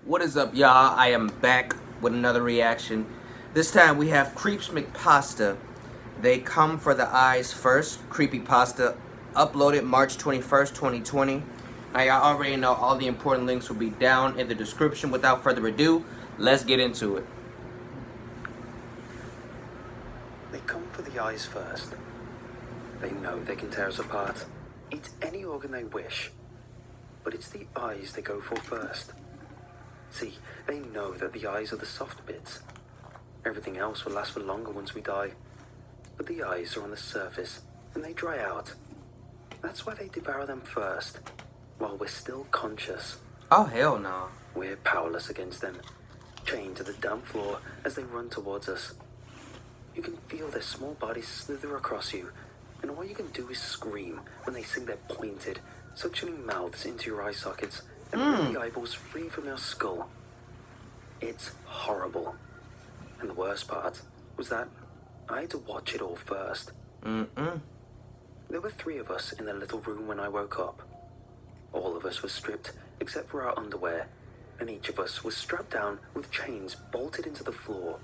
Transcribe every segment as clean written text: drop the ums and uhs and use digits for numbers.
What is up, y'all? I am back with another reaction. This time we have Creepypasta. They come for the eyes first. Creepypasta, uploaded March 21st, 2020. Now y'all already know all the important links will be down in the description. Without further ado, let's get into it. They come for the eyes first. They know they can tear us apart, eat any organ they wish. But it's the eyes they go for first. See, they know that the eyes are the soft bits. Everything else will last for longer once we die. But the eyes are on the surface, and they dry out. That's why they devour them first, while we're still conscious. Oh, hell no. We're powerless against them, chained to the damp floor as they run towards us. You can feel their small bodies slither across you, and all you can do is scream when they sink their pointed, suctioning mouths into your eye sockets and rip the eyeballs free from your skull. It's horrible. And the worst part was that I had to watch it all first. There were 3 of us in the little room when I woke up. All of us were stripped except for our underwear, and each of us was strapped down with chains bolted into the floor.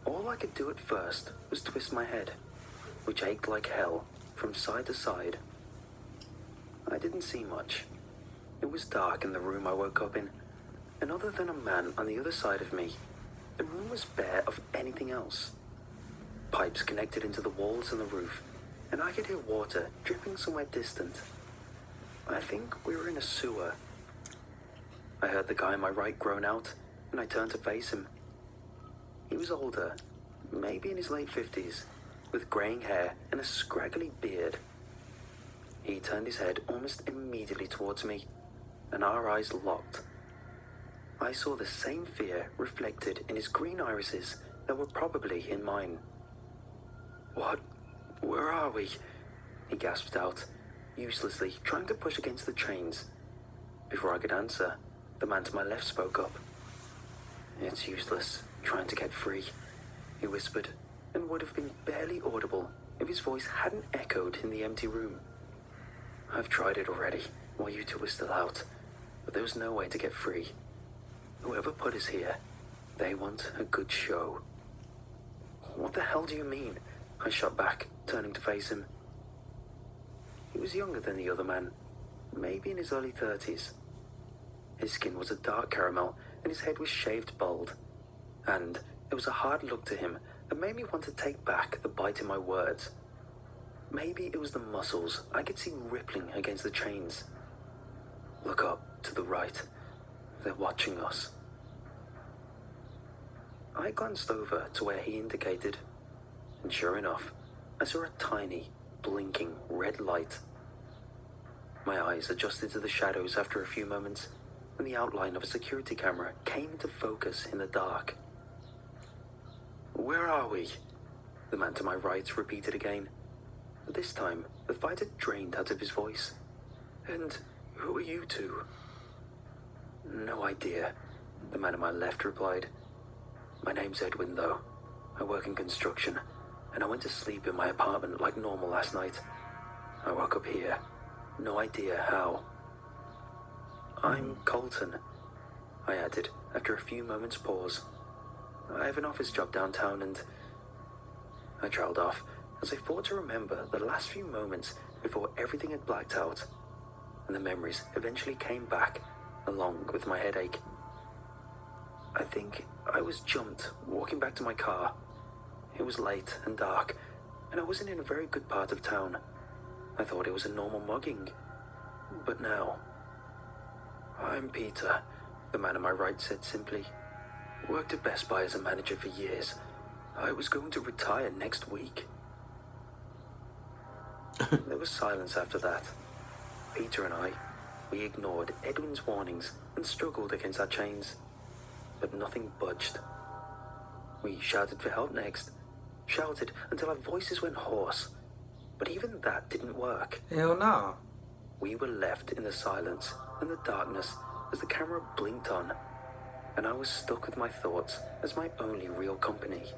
All I could do at first was twist my head, which ached like hell from side to side. I didn't see much. It was dark in the room I woke up in, and other than a man on the other side of me, the room was bare of anything else. Pipes connected into the walls and the roof, and I could hear water dripping somewhere distant. I think we were in a sewer. I heard the guy on my right groan out, and I turned to face him. He was older, maybe in his late 50s, with greying hair and a scraggly beard. He turned his head almost immediately towards me, and our eyes locked. I saw the same fear reflected in his green irises that were probably in mine. "What? Where are we?" he gasped out, uselessly trying to push against the chains. Before I could answer, the man to my left spoke up. "It's useless trying to get free," he whispered, and would have been barely audible if his voice hadn't echoed in the empty room. "I've tried it already, while you 2 were still out, but there was no way to get free. Whoever put us here, they want a good show." "What the hell do you mean?" I shot back, turning to face him. He was younger than the other man, maybe in his early 30s. His skin was a dark caramel, and his head was shaved bald. And there was a hard look to him that made me want to take back the bite in my words. Maybe it was the muscles I could see rippling against the chains. "Look up to the right. They're watching us." I glanced over to where he indicated, and sure enough, I saw a tiny, blinking red light. My eyes adjusted to the shadows after a few moments, and the outline of a security camera came into focus in the dark. "Where are we?" the man to my right repeated again. This time, the fight had drained out of his voice. "And who are you 2? "No idea," the man on my left replied. "My name's Edwin, though. I work in construction, and I went to sleep in my apartment like normal last night. I woke up here. No idea how." "I'm Colton," I added after a few moments' pause. "I have an office job downtown and—" I trailed off as I fought to remember the last few moments before everything had blacked out, and the memories eventually came back along with my headache. I think I was jumped walking back to my car. It was late and dark, and I wasn't in a very good part of town. I thought it was a normal mugging. But now... "I'm Peter," the man on my right said simply. "Worked at Best Buy as a manager for years. I was going to retire next week." There was silence after that. Peter and we ignored Edwin's warnings and struggled against our chains. But nothing budged. We shouted for help next. Shouted until our voices went hoarse. But even that didn't work. Hell no. We were left in the silence and the darkness as the camera blinked on, and I was stuck with my thoughts as my only real company.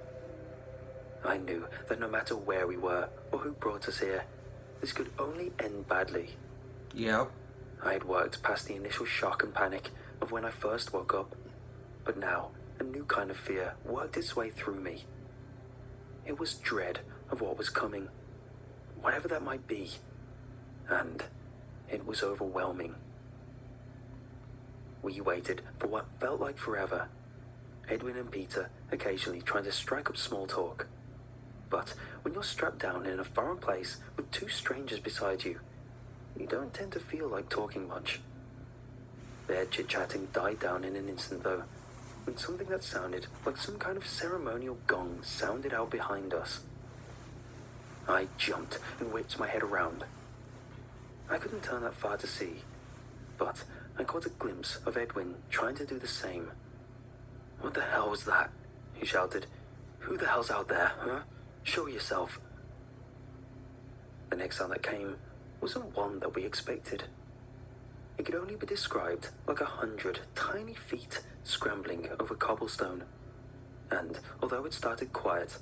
I knew that no matter where we were or who brought us here, this could only end badly. Yep. I had worked past the initial shock and panic of when I first woke up, but now a new kind of fear worked its way through me. It was dread of what was coming, whatever that might be, and it was overwhelming. We waited for what felt like forever, Edwin and Peter occasionally trying to strike up small talk. But when you're strapped down in a foreign place with two strangers beside you, you don't tend to feel like talking much. Their chit-chatting died down in an instant though, when something that sounded like some kind of ceremonial gong sounded out behind us. I jumped and whipped my head around. I couldn't turn that far to see, but I caught a glimpse of Edwin trying to do the same. "What the hell was that?" he shouted. "Who the hell's out there, huh? Show yourself." The next sound that came wasn't one that we expected. It could only be described like 100 tiny feet scrambling over cobblestone. And although it started quiet,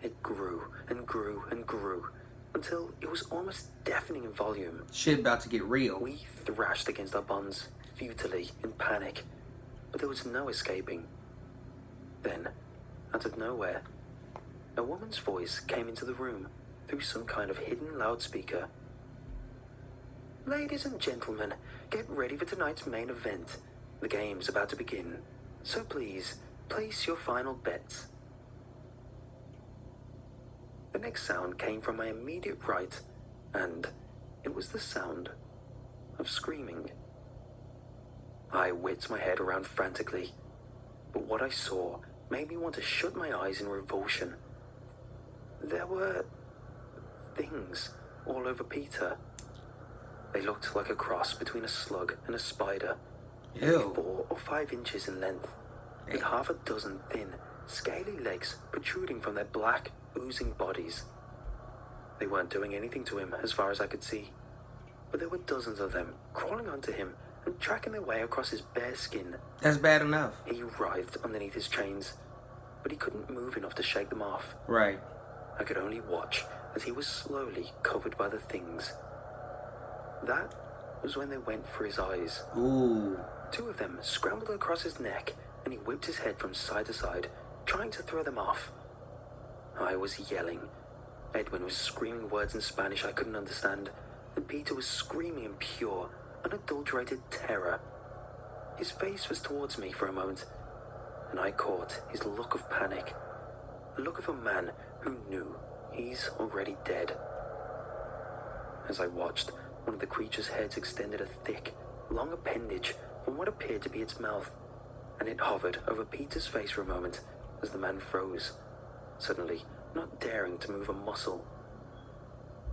it grew and grew and grew until it was almost deafening in volume. Shit about to get real. We thrashed against our bonds, futilely, in panic, but there was no escaping. Then, out of nowhere, a woman's voice came into the room through some kind of hidden loudspeaker. "Ladies and gentlemen, get ready for tonight's main event. The game's about to begin, so please, place your final bets." The next sound came from my immediate right, and it was the sound of screaming. I whipped my head around frantically, but what I saw made me want to shut my eyes in revulsion. There were things all over Peter. They looked like a cross between a slug and a spider, Ew. 4 or 5 inches in length, with half a dozen thin, scaly legs protruding from their black, oozing bodies. They weren't doing anything to him as far as I could see, but there were dozens of them crawling onto him and tracking their way across his bare skin. That's bad enough. He writhed underneath his chains, but he couldn't move enough to shake them off. Right. I could only watch as he was slowly covered by the things. That was when they went for his eyes. Ooh. 2 of them scrambled across his neck, and he whipped his head from side to side, trying to throw them off. I was yelling. Edwin was screaming words in Spanish I couldn't understand, and Peter was screaming in pure, unadulterated terror. His face was towards me for a moment, and I caught his look of panic, the look of a man who knew he's already dead. As I watched, one of the creature's heads extended a thick, long appendage from what appeared to be its mouth, and it hovered over Peter's face for a moment as the man froze, suddenly not daring to move a muscle.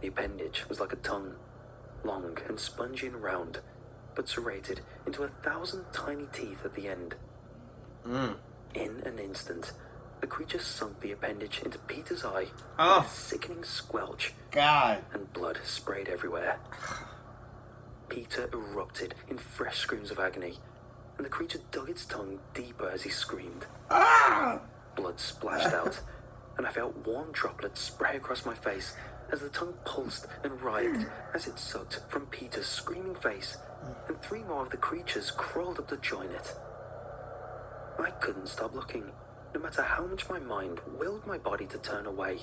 The appendage was like a tongue, long and spongy and round, but serrated into 1,000 tiny teeth at the end. In an instant, the creature sunk the appendage into Peter's eye with a sickening squelch. God. And blood sprayed everywhere. Peter erupted in fresh screams of agony, and the creature dug its tongue deeper as he screamed. Blood splashed out, and I felt warm droplets spray across my face as the tongue pulsed and writhed as it sucked from Peter's screaming face, and 3 more of the creatures crawled up to join it. I couldn't stop looking, no matter how much my mind willed my body to turn away.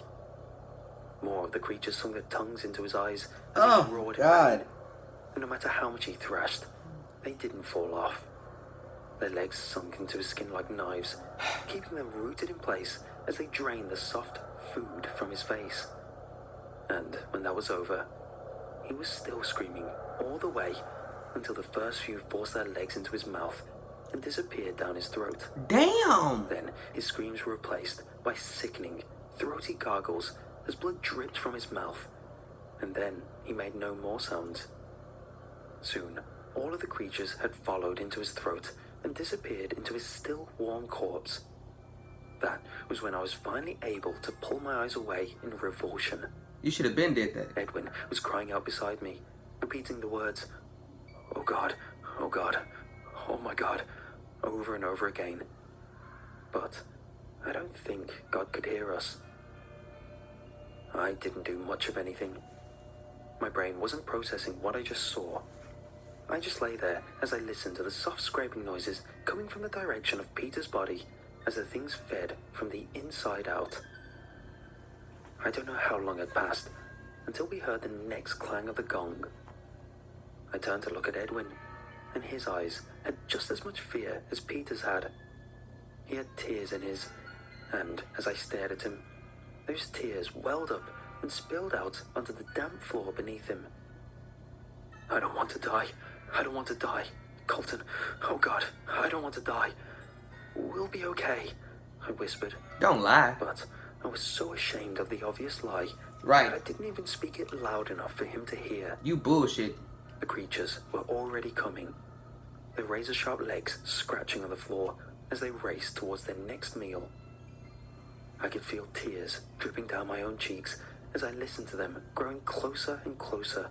More of the creatures sunk their tongues into his eyes as he roared in pain. And no matter how much he thrashed, they didn't fall off. Their legs sunk into his skin like knives, keeping them rooted in place as they drained the soft food from his face. And when that was over, he was still screaming all the way until the first few forced their legs into his mouth and disappeared down his throat. Damn! Then his screams were replaced by sickening, throaty gargles as blood dripped from his mouth, and then he made no more sounds. Soon, all of the creatures had followed into his throat and disappeared into his still warm corpse. That was when I was finally able to pull my eyes away in revulsion. You should have been did that. Edwin was crying out beside me, repeating the words, "Oh God, oh God, oh my God," over and over again. But I don't think God could hear us. I didn't do much of anything. My brain wasn't processing what I just saw. I just lay there as I listened to the soft scraping noises coming from the direction of Peter's body as the things fed from the inside out. I don't know how long had passed until we heard the next clang of the gong. I turned to look at Edwin, and his eyes had just as much fear as Peter's had. He had tears in his, and as I stared at him, those tears welled up and spilled out onto the damp floor beneath him. I don't want to die. I don't want to die. Colton, oh God, I don't want to die. We'll be okay, I whispered. Don't lie. But I was so ashamed of the obvious lie Right. that I didn't even speak it loud enough for him to hear. You bullshit. The creatures were already coming, their razor-sharp legs scratching on the floor as they raced towards their next meal. I could feel tears dripping down my own cheeks as I listened to them growing closer and closer,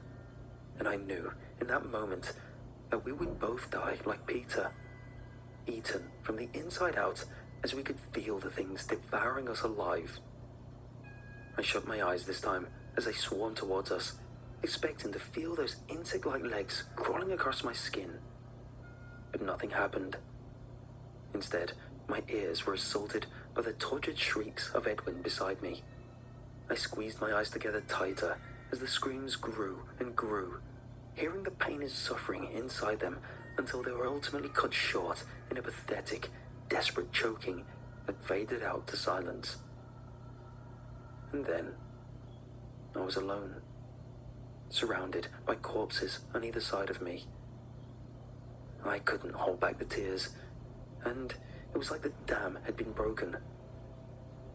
and I knew in that moment that we would both die like Peter, eaten from the inside out as we could feel the things devouring us alive. I shut my eyes this time as they swarmed towards us, expecting to feel those insect-like legs crawling across my skin. But nothing happened. Instead, my ears were assaulted by the tortured shrieks of Edwin beside me. I squeezed my eyes together tighter as the screams grew and grew, hearing the pain and suffering inside them until they were ultimately cut short in a pathetic, desperate choking that faded out to silence. And then, I was alone, surrounded by corpses on either side of me. I couldn't hold back the tears, and it was like the dam had been broken.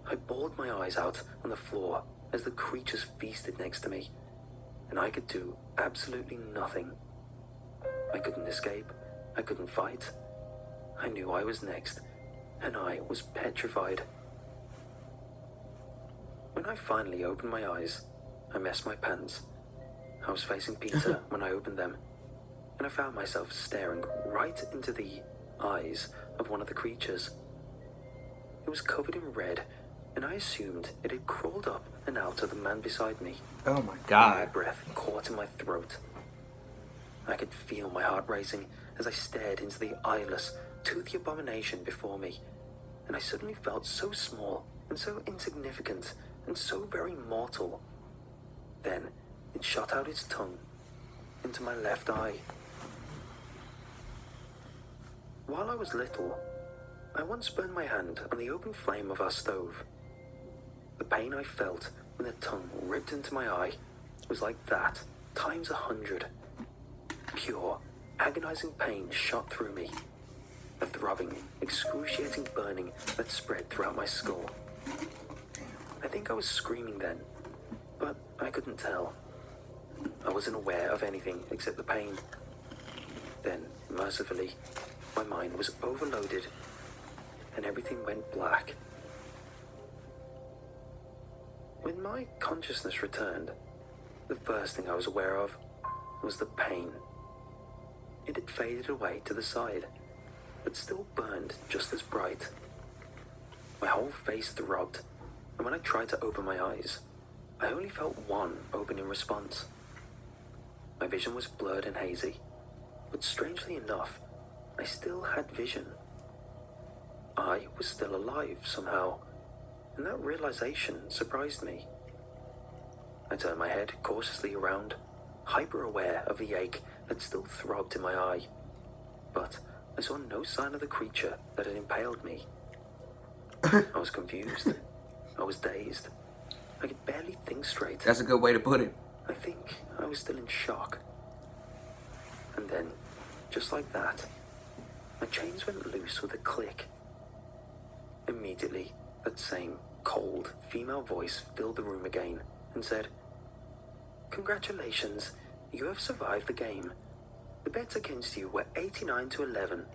I bawled my eyes out on the floor as the creatures feasted next to me, and I could do absolutely nothing. I couldn't escape. I couldn't fight. I knew I was next, and I was petrified. When I finally opened my eyes, I messed my pants. I was facing Peter when I opened them, and I found myself staring right into the eyes of one of the creatures. It was covered in red, and I assumed it had crawled up and out of the man beside me. Oh my My God. breath caught in my throat. I could feel my heart racing as I stared into the eyeless, toothy abomination before me, and I suddenly felt so small and so insignificant and so very mortal. Then it shot out its tongue into my left eye. While I was little, I once burned my hand on the open flame of our stove. The pain I felt when the tongue ripped into my eye was like that, times 100. Pure, agonizing pain shot through me. A throbbing, excruciating burning that spread throughout my skull. I think I was screaming then, but I couldn't tell. I wasn't aware of anything except the pain. Then, mercifully, my mind was overloaded, and everything went black. When my consciousness returned, the first thing I was aware of was the pain. It had faded away to the side, but still burned just as bright. My whole face throbbed, and when I tried to open my eyes, I only felt one open in response. My vision was blurred and hazy, but strangely enough, I still had vision. I was still alive somehow, and that realization surprised me. I turned my head cautiously around, hyper-aware of the ache that still throbbed in my eye, but I saw no sign of the creature that had impaled me. I was confused. I was dazed. I could barely think straight. That's a good way to put it. I think I was still in shock. And then, just like that, my chains went loose with a click. Immediately, that same cold female voice filled the room again and said, "Congratulations, you have survived the game. The bets against you were 89 to 11.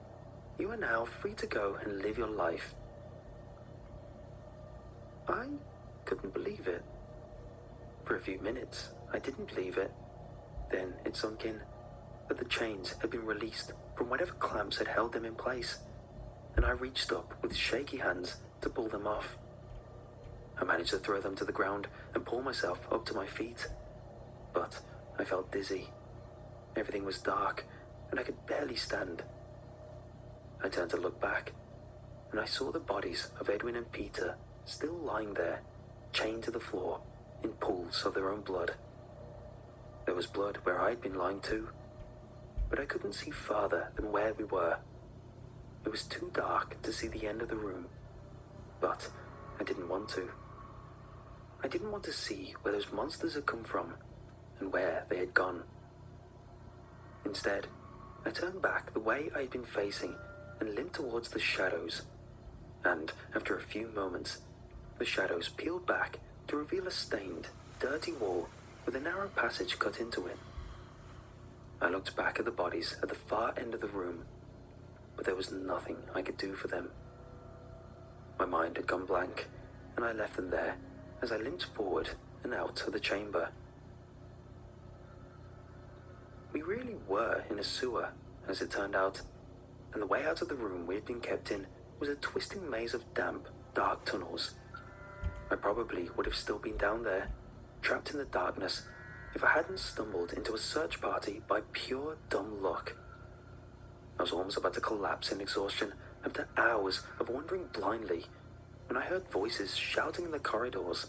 You are now free to go and live your life." I couldn't believe it. For a few minutes, I didn't believe it. Then it sunk in that the chains had been released from whatever clamps had held them in place, and I reached up with shaky hands to pull them off. I managed to throw them to the ground and pull myself up to my feet, but I felt dizzy. Everything was dark, and I could barely stand. I turned to look back, and I saw the bodies of Edwin and Peter still lying there, chained to the floor, in pools of their own blood. There was blood where I'd been lying too, but I couldn't see farther than where we were. It was too dark to see the end of the room, but I didn't want to. I didn't want to see where those monsters had come from and where they had gone. Instead, I turned back the way I had been facing and limped towards the shadows. And after a few moments, the shadows peeled back to reveal a stained, dirty wall with a narrow passage cut into it. I looked back at the bodies at the far end of the room, but there was nothing I could do for them. My mind had gone blank, and I left them there as I limped forward and out of the chamber. We really were in a sewer, as it turned out, and the way out of the room we had been kept in was a twisting maze of damp, dark tunnels. I probably would have still been down there, trapped in the darkness, if I hadn't stumbled into a search party by pure dumb luck. I was almost about to collapse in exhaustion after hours of wandering blindly when I heard voices shouting in the corridors,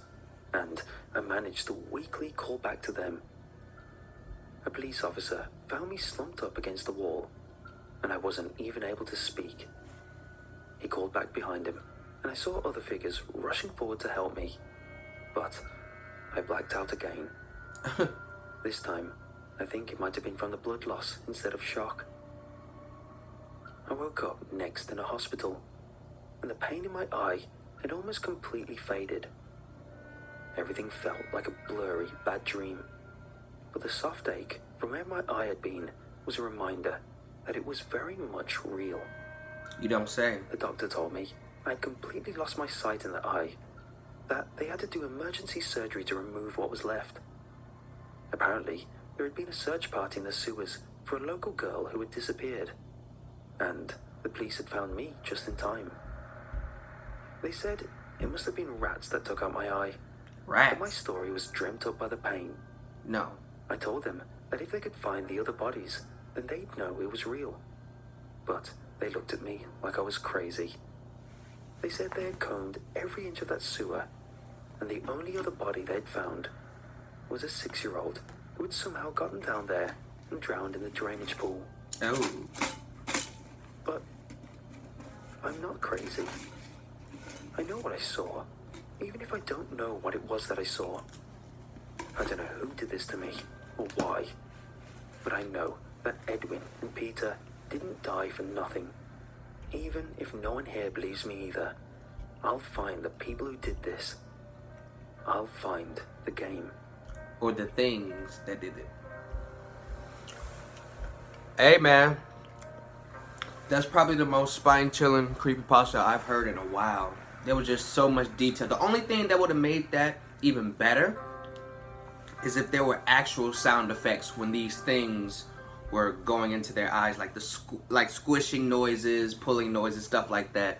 and I managed to weakly call back to them. A police officer found me slumped up against the wall, and I wasn't even able to speak. He called back behind him, and I saw other figures rushing forward to help me, but I blacked out again. This time, I think it might have been from the blood loss instead of shock. I woke up next in a hospital, and the pain in my eye had almost completely faded. Everything felt like a blurry, bad dream, but the soft ache from where my eye had been was a reminder that it was very much real. You don't say. The doctor told me I had completely lost my sight in the eye, that they had to do emergency surgery to remove what was left. Apparently, there had been a search party in the sewers for a local girl who had disappeared, and the police had found me just in time. They said it must have been rats that took out my eye. Rats? But my story was dreamt up by the pain. No. I told them that if they could find the other bodies, then they'd know it was real. But they looked at me like I was crazy. They said they had combed every inch of that sewer, and the only other body they'd found was a 6-year-old who had somehow gotten down there and drowned in the drainage pool. Oh. But I'm not crazy. I know what I saw, even if I don't know what it was that I saw. I don't know who did this to me, or why, but I know that Edwin and Peter didn't die for nothing. Even if no one here believes me either, I'll find the people who did this. I'll find the game. Or the things that did it. Hey man, that's probably the most spine-chilling creepypasta I've heard in a while. There was just so much detail. The only thing that would have made that even better is if there were actual sound effects when these things were going into their eyes, like like squishing noises, pulling noises, stuff like that.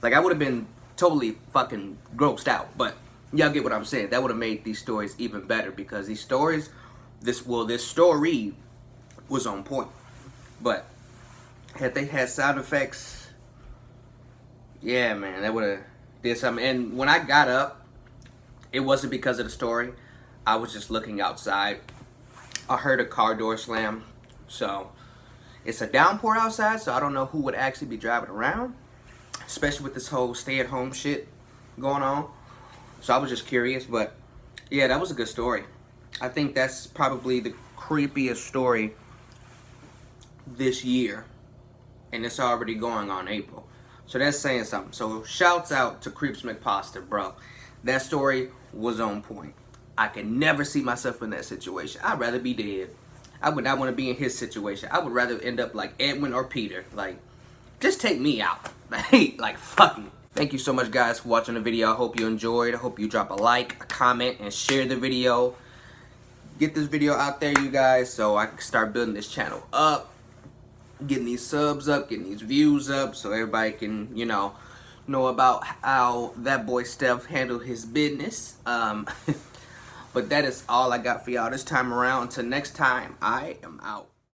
Like, I would have been totally fucking grossed out, but y'all get what I'm saying. That would have made these stories even better, because these stories, this story was on point. But had they had sound effects, yeah, man, that would have did something. And when I got up, it wasn't because of the story. I was just looking outside. I heard a car door slam. So it's a downpour outside, so I don't know who would actually be driving around, especially with this whole stay-at-home shit going on. So I was just curious, but yeah, that was a good story. I think that's probably the creepiest story this year, and it's already going on April. So that's saying something. So shouts out to Creepypasta, bro. That story was on point. I can never see myself in that situation. I'd rather be dead. I would not want to be in his situation. I would rather end up like Edwin or Peter. Like, just take me out. Like, fuck me. Thank you so much, guys, for watching the video. I hope you enjoyed. I hope you drop a like, a comment, and share the video. Get this video out there, you guys, so I can start building this channel up. Getting these subs up, getting these views up, so everybody can, you know about how ThatBoySteph handled his business. But that is all I got for y'all this time around. Until next time, I am out.